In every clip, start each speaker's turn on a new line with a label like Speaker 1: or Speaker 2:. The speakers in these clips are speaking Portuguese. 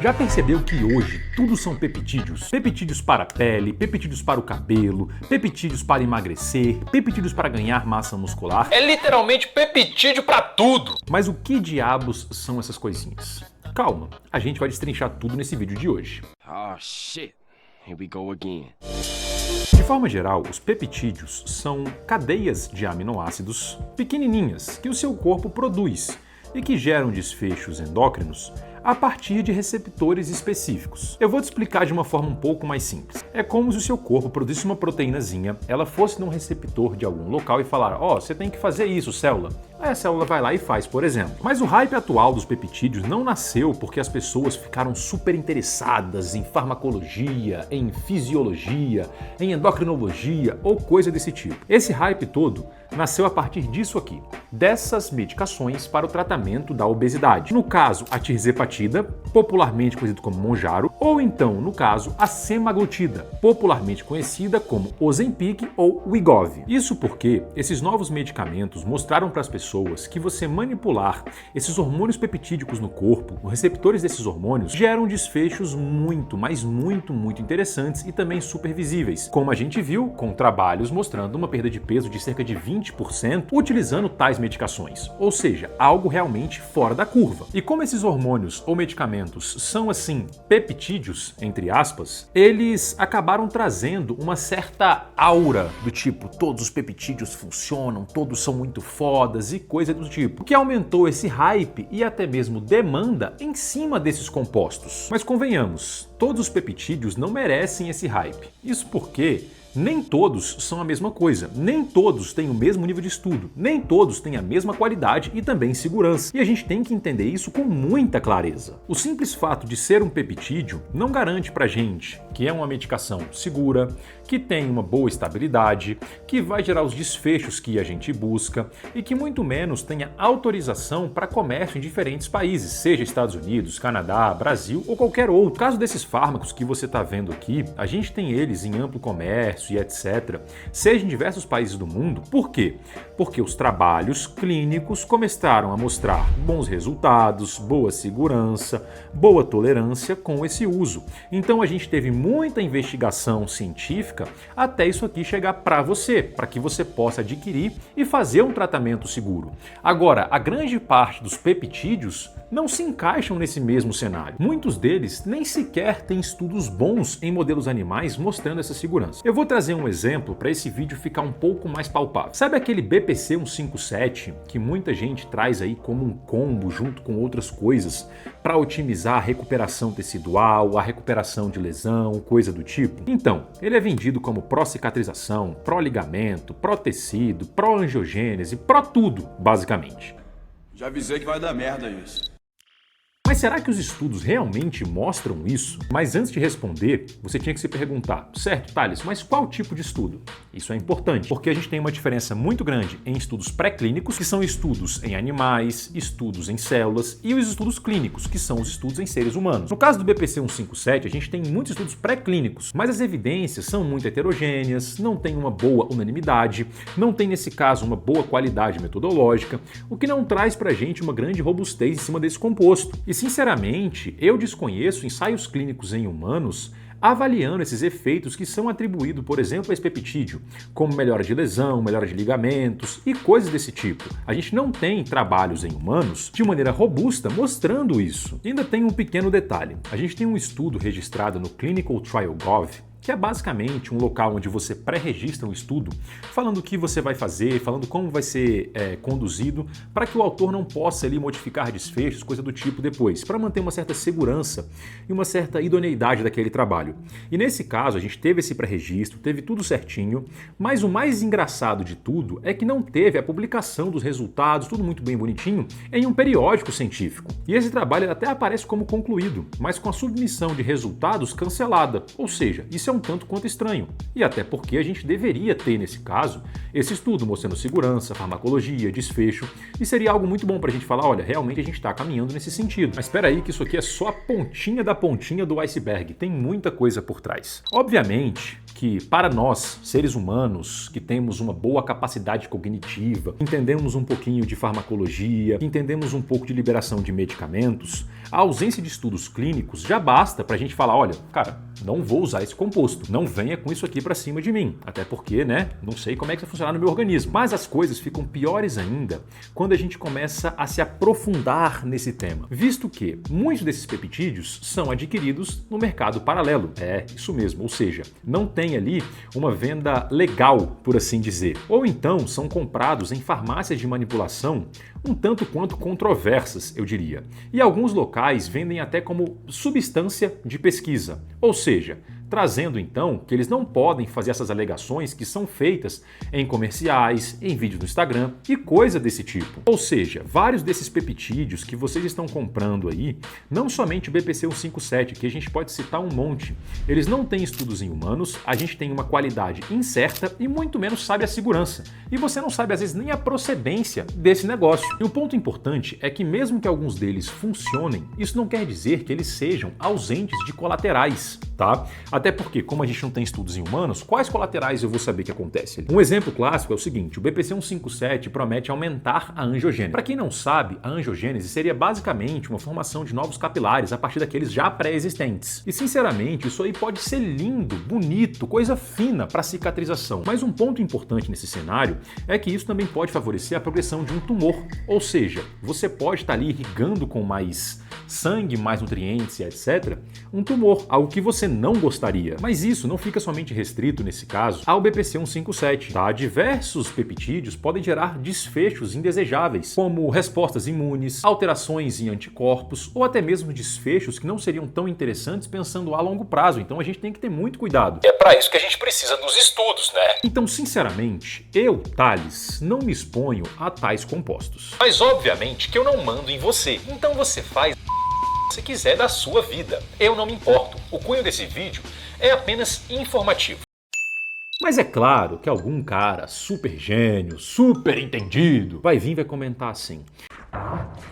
Speaker 1: Já percebeu que hoje tudo são peptídeos? Peptídeos para a pele, peptídeos para o cabelo, peptídeos para emagrecer, peptídeos para ganhar massa muscular.
Speaker 2: É literalmente peptídeo para tudo!
Speaker 1: Mas o que diabos são essas coisinhas? Calma, a gente vai destrinchar tudo nesse vídeo de hoje.
Speaker 2: Oh shit, here we go again.
Speaker 1: De forma geral, os peptídeos são cadeias de aminoácidos pequenininhas que o seu corpo produz e que geram desfechos endócrinos a partir de receptores específicos. Eu vou te explicar de uma forma um pouco mais simples. É como se o seu corpo produzisse uma proteínazinha, ela fosse num receptor de algum local e falar: ó, você tem que fazer isso, célula. Aí a célula vai lá e faz, por exemplo. Mas o hype atual dos peptídeos não nasceu porque as pessoas ficaram super interessadas em farmacologia, em fisiologia, em endocrinologia ou coisa desse tipo. Esse hype todo nasceu a partir disso aqui, dessas medicações para o tratamento da obesidade. No caso, a tirzepatida, popularmente conhecido como Mounjaro, ou então, no caso, a semaglutida, popularmente conhecida como Ozempic ou Wegovy. Isso porque esses novos medicamentos mostraram para as pessoas que você manipular esses hormônios peptídicos no corpo, os receptores desses hormônios, geram desfechos muito interessantes e também super visíveis, como a gente viu com trabalhos mostrando uma perda de peso de cerca de 20% utilizando tais medicações, ou seja, algo realmente fora da curva. E como esses hormônios ou medicamentos são assim peptídeos, entre aspas, eles acabaram trazendo uma certa aura do tipo todos os peptídeos funcionam, todos são muito fodas e coisa do tipo, o que aumentou esse hype e até mesmo demanda em cima desses compostos. Mas convenhamos, todos os peptídeos não merecem esse hype. Isso porque nem todos são a mesma coisa, nem todos têm o mesmo nível de estudo, nem todos têm a mesma qualidade e também segurança. E a gente tem que entender isso com muita clareza. O simples fato de ser um peptídeo não garante pra gente que é uma medicação segura, que tem uma boa estabilidade, que vai gerar os desfechos que a gente busca e que muito menos tenha autorização para comércio em diferentes países, seja Estados Unidos, Canadá, Brasil ou qualquer outro. No caso desses fármacos que você está vendo aqui, a gente tem eles em amplo comércio e etc., seja em diversos países do mundo. Por quê? Porque os trabalhos clínicos começaram a mostrar bons resultados, boa segurança, boa tolerância com esse uso. Então a gente teve muita investigação científica até isso aqui chegar para você, para que você possa adquirir e fazer um tratamento seguro. Agora, a grande parte dos peptídeos não se encaixam nesse mesmo cenário. Muitos deles nem sequer têm estudos bons em modelos animais mostrando essa segurança. Eu vou trazer um exemplo para esse vídeo ficar um pouco mais palpável. Sabe aquele BPC 157 que muita gente traz aí como um combo junto com outras coisas para otimizar a recuperação tecidual, a recuperação de lesão, coisa do tipo? Então, ele é vendido como pró-cicatrização, pró-ligamento, pró-tecido, pró-angiogênese, pró-tudo, basicamente.
Speaker 3: Já avisei que vai dar merda isso.
Speaker 1: Mas será que os estudos realmente mostram isso? Mas antes de responder, você tinha que se perguntar: certo, Thales, mas qual tipo de estudo? Isso é importante, porque a gente tem uma diferença muito grande em estudos pré-clínicos, que são estudos em animais, estudos em células, e os estudos clínicos, que são os estudos em seres humanos. No caso do BPC 157, a gente tem muitos estudos pré-clínicos, mas as evidências são muito heterogêneas, não tem uma boa unanimidade, não tem nesse caso uma boa qualidade metodológica, o que não traz pra gente uma grande robustez em cima desse composto. E sinceramente, eu desconheço ensaios clínicos em humanos avaliando esses efeitos que são atribuídos, por exemplo, a esse peptídeo, como melhora de lesão, melhora de ligamentos e coisas desse tipo. A gente não tem trabalhos em humanos de maneira robusta mostrando isso. E ainda tem um pequeno detalhe. A gente tem um estudo registrado no ClinicalTrials.gov, que é basicamente um local onde você pré-registra um estudo, falando o que você vai fazer, falando como vai ser conduzido, para que o autor não possa ali modificar desfechos, coisa do tipo depois, para manter uma certa segurança e uma certa idoneidade daquele trabalho. E nesse caso, a gente teve esse pré-registro, teve tudo certinho, mas o mais engraçado de tudo é que não teve a publicação dos resultados, tudo muito bem bonitinho, em um periódico científico. E esse trabalho até aparece como concluído, mas com a submissão de resultados cancelada, ou seja, isso é um tanto quanto estranho. E até porque a gente deveria ter, nesse caso, esse estudo mostrando segurança, farmacologia, desfecho, e seria algo muito bom pra gente falar: olha, realmente a gente tá caminhando nesse sentido. Mas espera aí que isso aqui é só a pontinha da pontinha do iceberg, tem muita coisa por trás. Obviamente que para nós, seres humanos, que temos uma boa capacidade cognitiva, entendemos um pouquinho de farmacologia, entendemos um pouco de liberação de medicamentos, A ausência de estudos clínicos já basta para a gente falar, olha, cara, não vou usar esse composto, não venha com isso aqui para cima de mim, até porque, né, não sei como é que vai funcionar no meu organismo. Mas as coisas ficam piores ainda quando a gente começa a se aprofundar nesse tema, visto que muitos desses peptídeos são adquiridos no mercado paralelo. É, isso mesmo, ou seja, não tem ali uma venda legal, por assim dizer. Ou então são comprados em farmácias de manipulação um tanto quanto controversas, eu diria. E alguns locais vendem até como substância de pesquisa, ou seja, trazendo então que eles não podem fazer essas alegações que são feitas em comerciais, em vídeos no Instagram e coisa desse tipo. Ou seja, vários desses peptídeos que vocês estão comprando aí, não somente o BPC 157, que a gente pode citar um monte, eles não têm estudos em humanos, a gente tem uma qualidade incerta e muito menos sabe a segurança. E você não sabe às vezes nem a procedência desse negócio. E o ponto importante é que mesmo que alguns deles funcionem, isso não quer dizer que eles sejam ausentes de colaterais, tá? Até porque, como a gente não tem estudos em humanos, quais colaterais eu vou saber que acontece ali? Um exemplo clássico é o seguinte, o BPC 157 promete aumentar a angiogênese. Para quem não sabe, a angiogênese seria basicamente uma formação de novos capilares a partir daqueles já pré-existentes. E sinceramente, isso aí pode ser lindo, bonito, coisa fina para cicatrização. Mas um ponto importante nesse cenário é que isso também pode favorecer a progressão de um tumor. Ou seja, você pode estar ali irrigando com mais sangue, mais nutrientes e etc., um tumor, algo que você não gostaria. Mas isso não fica somente restrito, nesse caso, ao BPC 157, tá? Diversos peptídeos podem gerar desfechos indesejáveis, como respostas imunes, alterações em anticorpos, ou até mesmo desfechos que não seriam tão interessantes pensando a longo prazo. Então a gente tem que ter muito cuidado.
Speaker 2: É para isso que a gente precisa dos estudos, né?
Speaker 1: Então, sinceramente, eu, Thales, não me exponho a tais compostos.
Speaker 2: Mas obviamente que eu não mando em você. Então você faz se quiser da sua vida. Eu não me importo. O cunho desse vídeo é apenas informativo.
Speaker 1: Mas é claro que algum cara super gênio, super entendido, vai vir e vai comentar assim: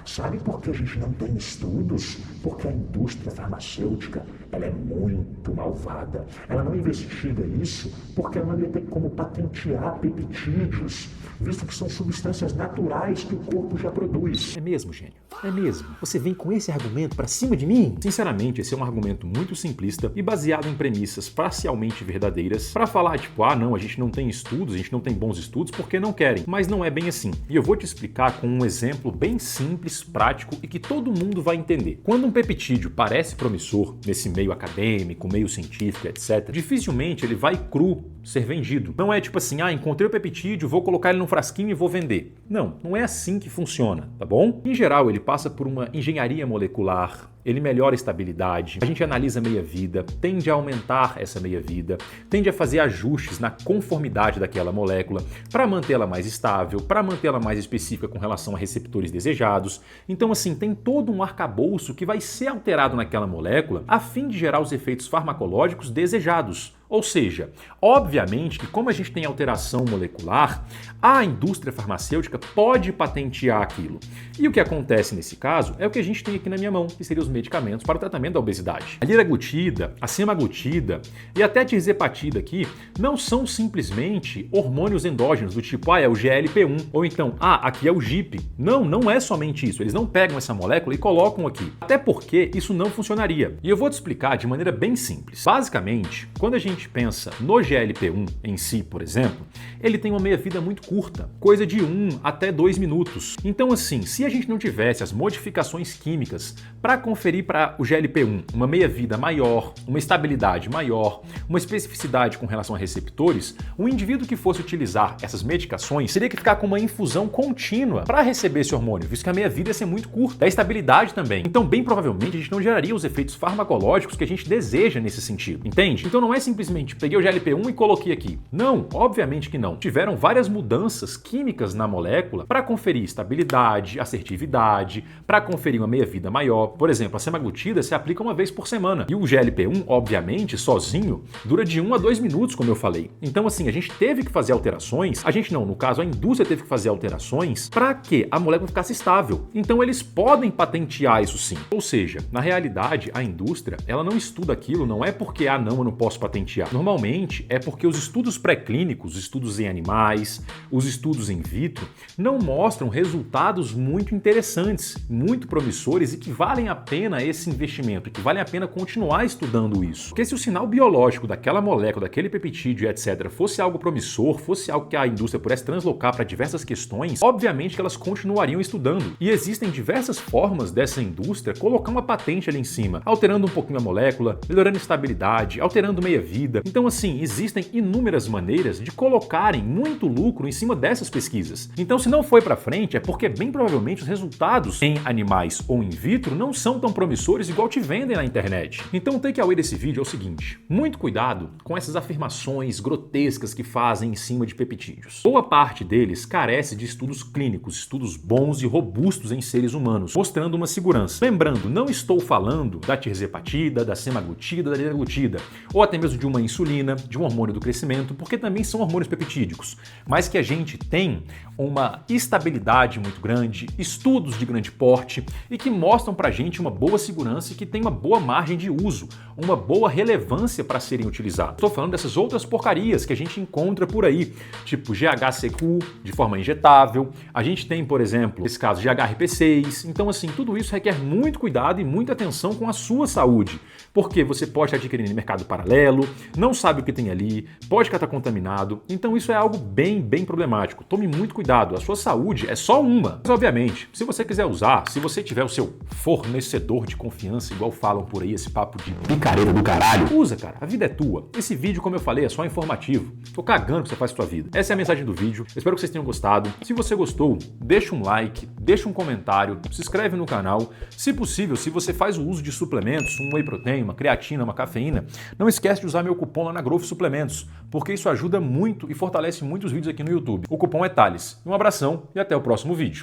Speaker 4: sabe por que a gente não tem estudos? Porque a indústria farmacêutica, ela é muito malvada. Ela não investiga isso porque ela não ia ter como patentear peptídeos, visto que são substâncias naturais que o corpo já produz.
Speaker 1: É mesmo, gênio? É mesmo? Você vem com esse argumento pra cima de mim? Sinceramente, esse é um argumento muito simplista e baseado em premissas parcialmente verdadeiras para falar, tipo, não, a gente não tem estudos, a gente não tem bons estudos porque não querem. Mas não é bem assim. E eu vou te explicar com um exemplo bem simples, prático e que todo mundo vai entender. Quando um peptídeo parece promissor nesse meio acadêmico, meio científico, etc., dificilmente ele vai cru ser vendido. Não é tipo assim, encontrei o peptídeo, vou colocar ele num frasquinho e vou vender. Não, não é assim que funciona, tá bom? Em geral, ele passa por uma engenharia molecular, ele melhora a estabilidade, a gente analisa a meia-vida, tende a aumentar essa meia-vida, tende a fazer ajustes na conformidade daquela molécula para mantê-la mais estável, para mantê-la mais específica com relação a receptores desejados. Então, assim, tem todo um arcabouço que vai ser alterado naquela molécula a fim de gerar os efeitos farmacológicos desejados. Ou seja, obviamente que como a gente tem alteração molecular, a indústria farmacêutica pode patentear aquilo. E o que acontece nesse caso é o que a gente tem aqui na minha mão, que seriam os medicamentos para o tratamento da obesidade. A liraglutida, a semaglutida e até a tirzepatida aqui não são simplesmente hormônios endógenos do tipo, é o GLP-1, ou então, aqui é o GIP. Não, não é somente isso. Eles não pegam essa molécula e colocam aqui. Até porque isso não funcionaria. E eu vou te explicar de maneira bem simples. Basicamente, quando a gente pensa no GLP-1 em si, por exemplo, ele tem uma meia-vida muito curta, coisa de 1 até 2 minutos. Então, assim, se a gente não tivesse as modificações químicas para conferir para o GLP-1 uma meia-vida maior, uma estabilidade maior, uma especificidade com relação a receptores, o indivíduo que fosse utilizar essas medicações teria que ficar com uma infusão contínua para receber esse hormônio, visto que a meia-vida ia ser muito curta, a estabilidade também. Então, bem provavelmente, a gente não geraria os efeitos farmacológicos que a gente deseja nesse sentido, entende? Então não é simplesmente peguei o GLP-1 e coloquei aqui. Não, obviamente que não. Tiveram várias mudanças químicas na molécula para conferir estabilidade, assertividade, para conferir uma meia-vida maior. Por exemplo, a semaglutida se aplica uma vez por semana. E o GLP-1, obviamente, sozinho, dura de 1 a 2 minutos, como eu falei. Então, assim, a gente teve que fazer alterações, no caso, a indústria teve que fazer alterações para que a molécula ficasse estável. Então, eles podem patentear isso sim. Ou seja, na realidade, a indústria, ela não estuda aquilo, não é porque, não, eu não posso patentear. patentear? Normalmente é porque os estudos pré-clínicos, os estudos em animais, os estudos in vitro, não mostram resultados muito interessantes, muito promissores e que valem a pena esse investimento, que valem a pena continuar estudando isso. Porque se o sinal biológico daquela molécula, daquele peptídeo, etc., fosse algo promissor, fosse algo que a indústria pudesse translocar para diversas questões, obviamente que elas continuariam estudando. E existem diversas formas dessa indústria colocar uma patente ali em cima, alterando um pouquinho a molécula, melhorando a estabilidade, alterando meia-vida. Então, assim, existem inúmeras maneiras de colocarem muito lucro em cima dessas pesquisas. Então, se não foi para frente, é porque bem provavelmente os resultados em animais ou in vitro não são tão promissores igual te vendem na internet. Então, o takeaway desse vídeo é o seguinte: muito cuidado com essas afirmações grotescas que fazem em cima de peptídeos. Boa parte deles carece de estudos clínicos, estudos bons e robustos em seres humanos, mostrando uma segurança. Lembrando, não estou falando da tirzepatida, da semaglutida, da liraglutida, ou até mesmo de uma insulina, de um hormônio do crescimento, porque também são hormônios peptídicos, mas que a gente tem uma estabilidade muito grande, estudos de grande porte e que mostram pra gente uma boa segurança e que tem uma boa margem de uso, uma boa relevância para serem utilizados. Estou falando dessas outras porcarias que a gente encontra por aí, tipo GHCQ de forma injetável, a gente tem, por exemplo, esse caso de GHRP6. Então, assim, tudo isso requer muito cuidado e muita atenção com a sua saúde, porque você pode adquirir no mercado paralelo, não sabe o que tem ali, pode estar contaminado, então isso é algo bem problemático. Tome muito cuidado, a sua saúde é só uma. Mas, obviamente, se você quiser usar, se você tiver o seu fornecedor de confiança, igual falam por aí, esse papo de picareira do caralho, usa, cara, a vida é tua. Esse vídeo, como eu falei, é só informativo. Tô cagando que você faz a sua vida. Essa é a mensagem do vídeo, eu espero que vocês tenham gostado. Se você gostou, deixa um like, deixa um comentário, se inscreve no canal. Se possível, se você faz o uso de suplementos, um whey protein, uma creatina, uma cafeína, não esquece de usar meu cupom lá na Growth Suplementos, porque isso ajuda muito e fortalece muito os vídeos aqui no YouTube. O cupom é Thales. Um abração e até o próximo vídeo.